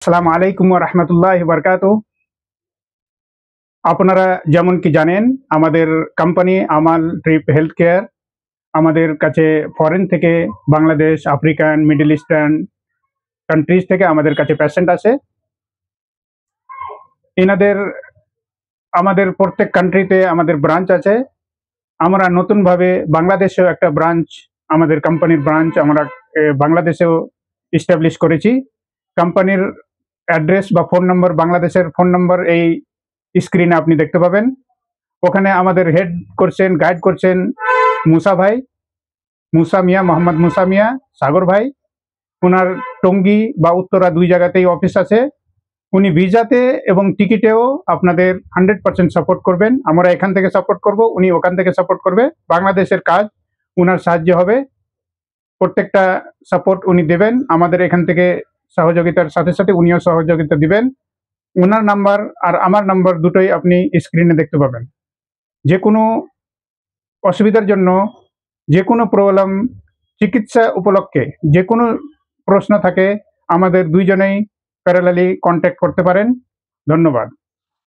আসসালামু আলাইকুম ওয়া রাহমাতুল্লাহি ওয়া বারাকাতুহু। আপনারা যেমন কি জানেন, আমাদের কোম্পানি আমাল ট্রিপ হেলথ কেয়ার আমাদের কাছে ফরেন থেকে Bangladesh, African, middle eastern countries থেকে আমাদের কাছে পেশেন্ট আসে। এনাদের আমাদের প্রত্যেক কান্ট্রিতে আমাদের ব্রাঞ্চ আছে। আমরা নতুনভাবে বাংলাদেশেও একটা ব্রাঞ্চ, আমাদের কোম্পানির ব্রাঞ্চ আমরা বাংলাদেশেও এস্টাবলিশ করেছি। কোম্পানির অ্যাড্রেস বা ফোন নম্বর, বাংলাদেশের ফোন নম্বর এই স্ক্রিনে আপনি দেখতে পাবেন। ওখানে আমাদের হেড করছেন, গাইড করছেন মুসা ভাই, মুসা মিয়া, মোহাম্মদ মুসা মিয়া, সাগর ভাই। ওনার টঙ্গী বা উত্তরা ২ জায়গাতেই অফিস আছে। উনি ভিসাতে এবং টিকিটেও আপনাদের 100% সাপোর্ট করবেন। আমরা এখান থেকে সাপোর্ট করব, উনি ওখান থেকে সাপোর্ট করবে। বাংলাদেশের কাজ উনার সাহায্যে হবে। প্রত্যেকটা সাপোর্ট উনি দেবেন। আমাদের এখান থেকে সহযোগিতার সাথে, সাথে উনিও সহযোগিতা দিবেন। উনার নাম্বার আর আমার নাম্বার দুটোই আপনি স্ক্রিনে দেখতে পাবেন। যেকোনো অসুবিধার জন্য, যেকোনো প্রবলেম, চিকিৎসা উপলক্ষে যেকোনো প্রশ্ন থাকে, আমাদের ২ জনেই প্যারালালি কন্ট্যাক্ট করতে পারেন। ধন্যবাদ।